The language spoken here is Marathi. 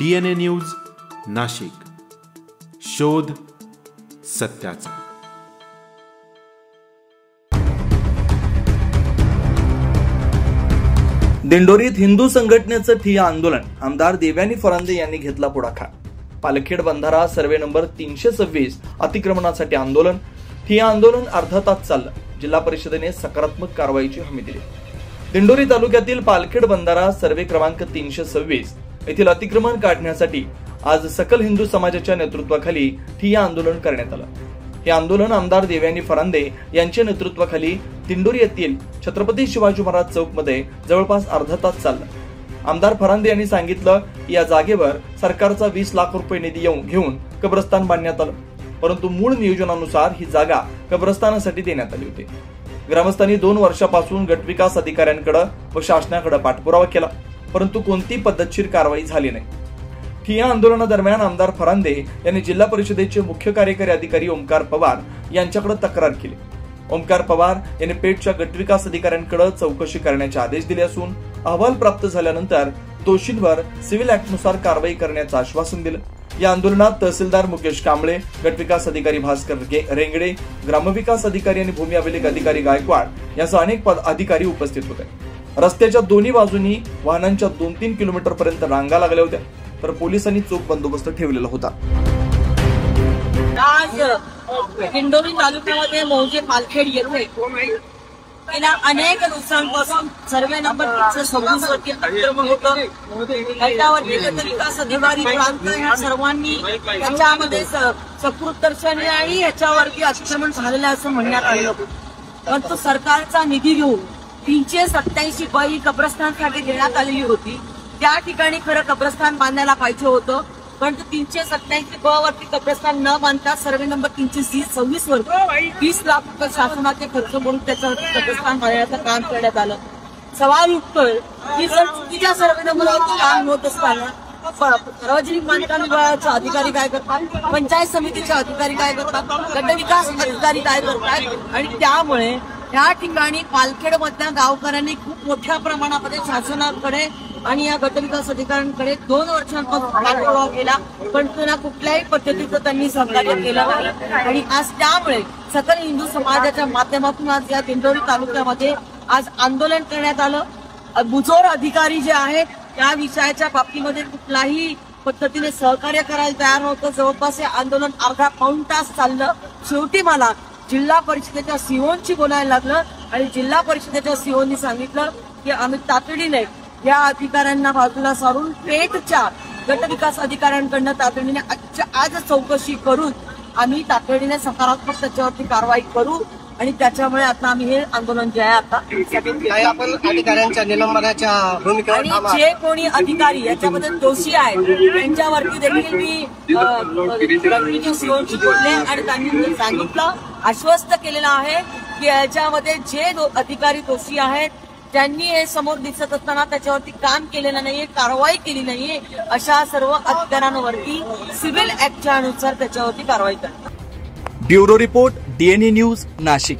DNA न्यूज नाशिक, शोध सत्याचा। दिंडोरीत हिंदू संघटनेचं ठिय्या आंदोलन आमदार देवयानी फरांदे यांनी घेतला पुढाकार। पालखेड बंधारा सर्वे नंबर 326 अतिक्रमणासाठी आंदोलन। ठिय्या आंदोलन अर्धा तास चाललं। जिल्हा परिषदेने सकारात्मक कारवाईची हमी दिली। दिंडोरी तालुक्यातील पालखेड बंधारा सर्वे क्रमांक 326 येथील अतिक्रमण काढण्यासाठी आज सकल हिंदू समाजाच्या नेतृत्वाखाली ठिय्या आंदोलन करण्यात आलं। हे आंदोलन आमदार देवयानी फरांदे यांच्या नेतृत्वाखाली दिंडोरी येथील छत्रपती शिवाजी महाराज चौक मध्ये जवळपास अर्धा तास चाललं। आमदार फरांदे यांनी सांगितलं की या जागेवर सरकारचा 20 लाख रुपये निधी घेऊन कब्रस्तान बांधण्यात आलं, परंतु मूळ नियोजनानुसार ही जागा कब्रस्तानासाठी देण्यात आली होती। ग्रामस्थांनी 2 वर्षापासून गटविकास अधिकाऱ्यांकडे व शासनाकडे पाठपुरावा केला, परंतु कोणती पद्धतशीर कारवाई झाली नाही। ठिय्या आंदोलनादरम्यान आमदार फरांदे यांनी जिल्हा परिषदेचे मुख्य कार्यकारी अधिकारी ओमकार पवार यांच्याकडे तक्रार केली। ओमकार पवार यांनी पेठच्या गटविकास अधिकाऱ्यांकडे चौकशी करण्याचे आदेश दिले असून अहवाल प्राप्त झाल्यानंतर दोषींवर सिव्हिल ऍक्टनुसार कारवाई करण्याचं आश्वासन दिलं। या आंदोलनात तहसीलदार मुकेश कांबळे, गटविकास अधिकारी भास्कर रेंगडे, ग्रामविकास अधिकारी आणि भूमी अभिलेख अधिकारी गायकवाड यांसह अनेक अधिकारी उपस्थित होते। रस्त्याच्या दोन्ही बाजूनी वाहनांच्या 2-3 किलोमीटर पर्यंत रांगा लागल्या होत्या, तर पोलिसांनी चोख बंदोबस्त ठेवलेला होता। आज दिंडोरी तालुक्यामध्ये मौजे पालखेड येथे गेल्या अनेक दिवसांपासून सर्वे नंबर 326 वरती अतिक्रमण होतं। त्याच्यावर विकास अधिकारी प्रांत ह्या सर्वांनी त्याच्यामध्ये सकृत दर्शनी आणि याच्यावरती अतिक्रमण झालेलं असं म्हणण्यात आलं होतं, परंतु सरकारचा निधी घेऊन 387 बाई कब्रस्तानसाठी देण्यात आलेली होती। त्या ठिकाणी खरं कब्रस्तान बांधायला पाहिजे होतं, परंतु 387 ब वरती कब्रस्तान न बांधता सर्वे नंबर 326 वर 20 लाख रुपये शासनाचे खर्च म्हणून त्याच्यावरती कब्रस्तान बांधण्याचं काम करण्यात आलं। सवाल उठतोय की जर चुकीच्या सर्वे नंबरवरती काम होत असताना सार्वजनिक बांधकाम विभागाचे अधिकारी काय करतात, पंचायत समितीचे अधिकारी काय करतात, गटविकास अधिकारी काय करतात, आणि त्यामुळे त्या ठिकाणी पालखेड मधल्या गावकऱ्यांनी खूप मोठ्या प्रमाणामध्ये शासनाकडे आणि या गटविकास अधिकाऱ्यांकडे 2 वर्षांपासून पाठपुरावा केला, पण त्यांना कुठल्याही पद्धतीचं त्यांनी सहकार्य केलं नाही। आणि आज त्यामुळे सकल हिंदू समाजाच्या माध्यमातून आज या दिंडोरी तालुक्यामध्ये आज आंदोलन करण्यात आलं। मुजोर अधिकारी जे आहेत त्या विषयाच्या बाबतीमध्ये कुठल्याही पद्धतीने सहकार्य करायला तयार नव्हतं। जवळपास हे आंदोलन अर्धा पाऊण तास चाललं। शेवटी मला जिल्हा परिषदेच्या सीओंशी बोलायला लागलं आणि जिल्हा परिषदेच्या सीओनी सांगितलं की आम्ही तातडीने या अधिकाऱ्यांना बाजूला सारून पेठच्या गटविकास अधिकाऱ्यांकडनं तातडीने आज चौकशी करून आम्ही तातडीने सकारात्मक त्याच्यावरती कारवाई करू, आणि त्याच्यामुळे आता आम्ही हे आंदोलन जे आहे आता आपण अधिकाऱ्यांच्या निलंबनाच्या भूमिकेवर आणि जे कोणी अधिकारी याच्यामध्ये दोषी आहेत त्यांच्यावरती देखील मी सीओंशी बोलले आणि त्यांनी सांगितलं, आश्वस्त केलेलं आहे की याच्यामध्ये जे अधिकारी दोषी आहेत त्यांनी हे समोर दिसत असताना त्याच्यावरती काम केलेलं नाहीये, कारवाई केली नाहीये, अशा सर्व अधिकाऱ्यांवरती सिव्हिल ऍक्टच्या अनुसार त्याच्यावरती कारवाई करतात। Bureau report DNA news Nashik.